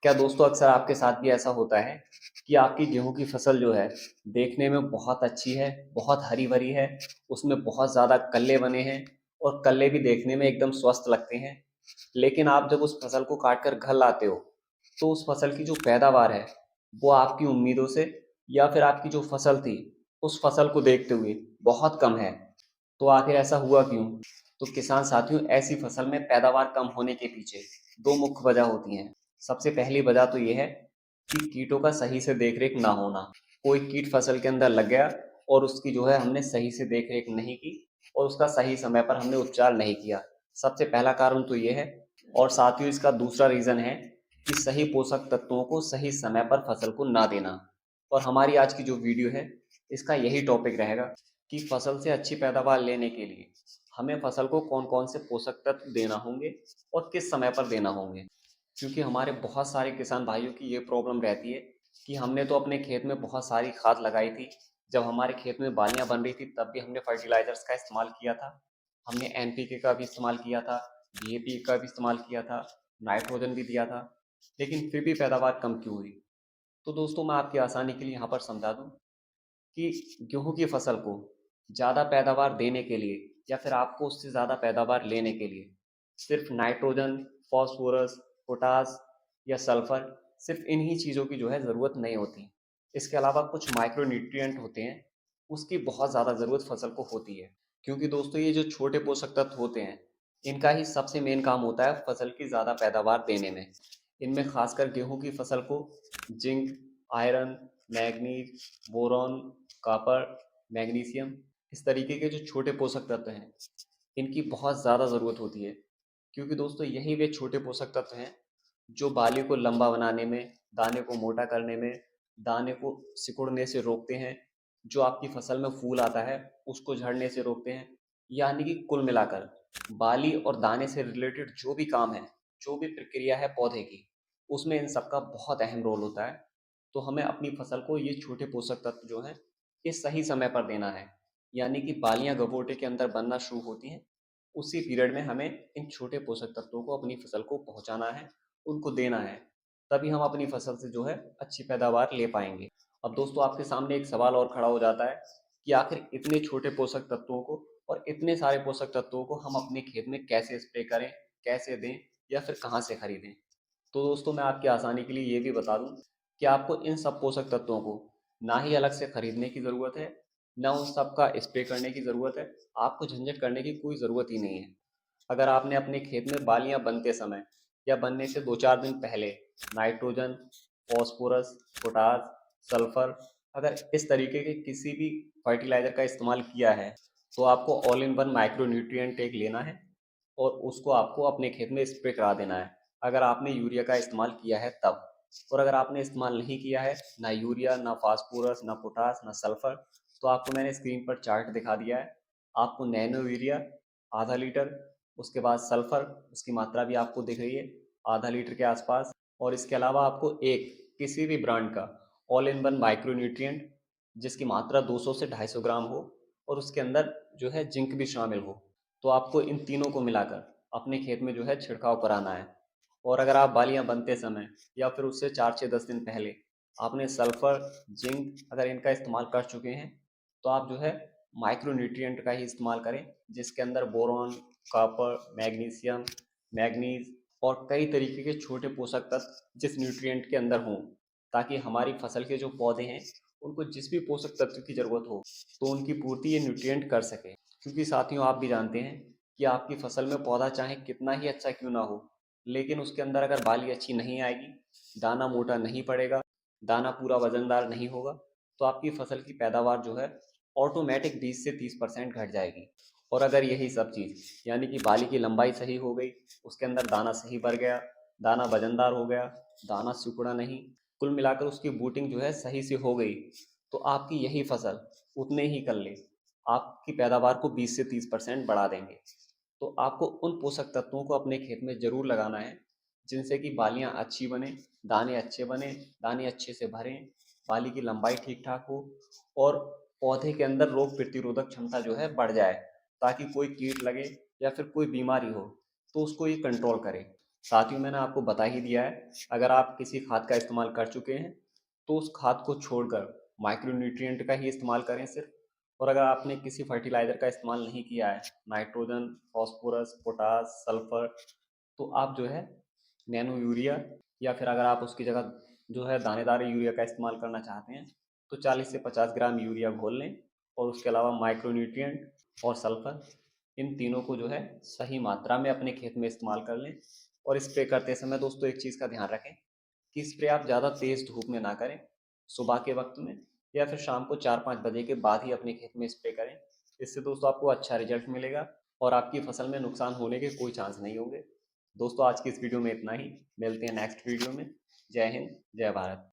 क्या दोस्तों अक्सर आपके साथ भी ऐसा होता है कि आपकी गेहूं की फसल जो है देखने में बहुत अच्छी है, बहुत हरी भरी है, उसमें बहुत ज़्यादा कल्ले बने हैं और कल्ले भी देखने में एकदम स्वस्थ लगते हैं। लेकिन आप जब उस फसल को काट कर घर लाते हो तो उस फसल की जो पैदावार है वो आपकी उम्मीदों से या फिर आपकी जो फसल थी उस फसल को देखते हुए बहुत कम है। तो आखिर ऐसा हुआ क्यों? तो किसान साथियों, ऐसी फसल में पैदावार कम होने के पीछे दो मुख्य वजह होती हैं। सबसे पहली वजह तो ये है कि कीटों का सही से देखरेख ना होना। कोई कीट फसल के अंदर लग गया और उसकी जो है हमने सही से देखरेख नहीं की और उसका सही समय पर हमने उपचार नहीं किया। सबसे पहला कारण तो ये है। और साथियों, इसका दूसरा रीजन है कि सही पोषक तत्वों को सही समय पर फसल को ना देना। और हमारी आज की जो वीडियो है इसका यही टॉपिक रहेगा कि फसल से अच्छी पैदावार लेने के लिए हमें फसल को कौन कौन से पोषक तत्व देना होंगे और किस समय पर देना होंगे। क्योंकि हमारे बहुत सारे किसान भाइयों की ये प्रॉब्लम रहती है कि हमने तो अपने खेत में बहुत सारी खाद लगाई थी। जब हमारे खेत में बालियां बन रही थी तब भी हमने फर्टिलाइजर्स का इस्तेमाल किया था। हमने एनपीके का भी इस्तेमाल किया था, डीएपी का भी इस्तेमाल किया था, नाइट्रोजन भी दिया था, लेकिन फिर भी पैदावार कम क्यों हुई? तो दोस्तों, मैं आपकी आसानी के लिए यहाँ पर समझा दूँ कि गेहूं की फसल को ज़्यादा पैदावार देने के लिए या फिर आपको उससे ज़्यादा पैदावार लेने के लिए सिर्फ नाइट्रोजन, फॉस्फोरस, पोटास या सल्फर, सिर्फ इन्हीं चीज़ों की जो है ज़रूरत नहीं होती। इसके अलावा कुछ माइक्रो न्यूट्रिएंट होते हैं, उसकी बहुत ज़्यादा ज़रूरत फसल को होती है। क्योंकि दोस्तों, ये जो छोटे पोषक तत्व होते हैं इनका ही सबसे मेन काम होता है फसल की ज़्यादा पैदावार देने में। इनमें खासकर गेहूं की फसल को zinc, iron, manganese, boron, copper, magnesium, इस तरीके के जो छोटे पोषक तत्व हैं इनकी बहुत ज़्यादा ज़रूरत होती है। क्योंकि दोस्तों, यही वे छोटे पोषक तत्व हैं जो बाली को लंबा बनाने में, दाने को मोटा करने में, दाने को सिकुड़ने से रोकते हैं, जो आपकी फसल में फूल आता है उसको झड़ने से रोकते हैं। यानी कि कुल मिलाकर बाली और दाने से रिलेटेड जो भी काम है, जो भी प्रक्रिया है पौधे की, उसमें इन सबका बहुत अहम रोल होता है। तो हमें अपनी फसल को ये छोटे पोषक तत्व जो हैं ये सही समय पर देना है। यानी कि बालियां गबोटे के अंदर बनना शुरू होती हैं, उसी पीरियड में हमें इन छोटे पोषक तत्वों को अपनी फसल को पहुंचाना है, उनको देना है। तभी हम अपनी फसल से जो है अच्छी पैदावार ले पाएंगे। अब दोस्तों, आपके सामने एक सवाल और खड़ा हो जाता है कि आखिर इतने छोटे पोषक तत्वों को और इतने सारे पोषक तत्वों को हम अपने खेत में कैसे स्प्रे करें, कैसे दें या फिर कहाँ से खरीदें। तो दोस्तों, मैं आपकी आसानी के लिए ये भी बता दूं कि आपको इन सब पोषक तत्वों को ना ही अलग से खरीदने की ज़रूरत है, ना उन सब का स्प्रे करने की ज़रूरत है। आपको झंझट करने की कोई ज़रूरत ही नहीं है। अगर आपने अपने खेत में बालियां बनते समय या बनने से 2-4 दिन पहले नाइट्रोजन, फॉस्फोरस, पोटास, सल्फर, अगर इस तरीके के किसी भी फर्टिलाइज़र का इस्तेमाल किया है तो आपको all in one micro nutrient एक लेना है और उसको आपको अपने खेत में स्प्रे करा देना है। अगर आपने यूरिया का इस्तेमाल किया है तब। और अगर आपने इस्तेमाल नहीं किया है, ना यूरिया, ना फास्फोरस, ना पोटास, ना सल्फर, तो आपको मैंने स्क्रीन पर चार्ट दिखा दिया है। आपको नैनो यूरिया आधा लीटर, उसके बाद सल्फर, उसकी मात्रा भी आपको दिख रही है आधा लीटर के आसपास। और इसके अलावा आपको एक किसी भी ब्रांड का all in one micro nutrient जिसकी मात्रा 200 से 250 ग्राम हो और उसके अंदर जो है जिंक भी शामिल हो, तो आपको इन तीनों को मिलाकर अपने खेत में जो है छिड़काव कराना है। और अगर आप बालियां बनते समय या फिर उससे 4 से 10 दिन पहले आपने सल्फर, जिंक अगर इनका इस्तेमाल कर चुके हैं तो आप जो है माइक्रो न्यूट्रिएंट का ही इस्तेमाल करें, जिसके अंदर बोरॉन, कॉपर, मैग्नीशियम, मैग्नीज और कई तरीके के छोटे पोषक तत्व जिस न्यूट्रिएंट के अंदर हों, ताकि हमारी फसल के जो पौधे हैं उनको जिस भी पोषक तत्व की ज़रूरत हो तो उनकी पूर्ति ये न्यूट्रिएंट कर सके। क्योंकि साथियों, आप भी जानते हैं कि आपकी फसल में पौधा चाहे कितना ही अच्छा क्यों ना हो, लेकिन उसके अंदर अगर बाली अच्छी नहीं आएगी, दाना मोटा नहीं पड़ेगा, दाना पूरा वजनदार नहीं होगा, तो आपकी फसल की पैदावार जो है ऑटोमेटिक 20 से 30% घट जाएगी। और अगर यही सब चीज़ यानी कि बाली की लंबाई सही हो गई, उसके अंदर दाना सही भर गया, दाना वजनदार हो गया, दाना सिकुड़ा नहीं, कुल मिलाकर उसकी बूटिंग जो है सही से हो गई, तो आपकी यही फसल उतने ही कल्ले आपकी पैदावार को 20 से 30% बढ़ा देंगे। तो आपको उन पोषक तत्वों को अपने खेत में ज़रूर लगाना है जिनसे कि बालियाँ अच्छी बने, दाने अच्छे बने, दाने अच्छे से भरें, बाली की लंबाई ठीक ठाक हो और पौधे के अंदर रोग प्रतिरोधक क्षमता जो है बढ़ जाए, ताकि कोई कीट लगे या फिर कोई बीमारी हो तो उसको ये कंट्रोल करे। साथ ही मैंने आपको बता ही दिया है, अगर आप किसी खाद का इस्तेमाल कर चुके हैं तो उस खाद को छोड़कर माइक्रोन्यूट्रिएंट का ही इस्तेमाल करें सिर्फ। और अगर आपने किसी फर्टिलाइज़र का इस्तेमाल नहीं किया है, नाइट्रोजन, फास्फोरस, पोटास, सल्फर, तो आप जो है नैनो यूरिया, या फिर अगर आप उसकी जगह जो है दानेदार यूरिया का इस्तेमाल करना चाहते हैं तो 40 से 50 ग्राम यूरिया घोल लें। और उसके अलावा माइक्रोन्यूट्रिएंट और सल्फर, इन तीनों को जो है सही मात्रा में अपने खेत में इस्तेमाल कर लें। और स्प्रे करते समय दोस्तों एक चीज़ का ध्यान रखें कि स्प्रे आप ज़्यादा तेज़ धूप में ना करें, सुबह के वक्त में या फिर शाम को 4-5 बजे के बाद ही अपने खेत में स्प्रे करें। इससे दोस्तों आपको अच्छा रिजल्ट मिलेगा और आपकी फसल में नुकसान होने के कोई चांस नहीं होंगे। दोस्तों आज की इस वीडियो में इतना ही, मिलते हैं नेक्स्ट वीडियो में। जय हिंद, जय भारत।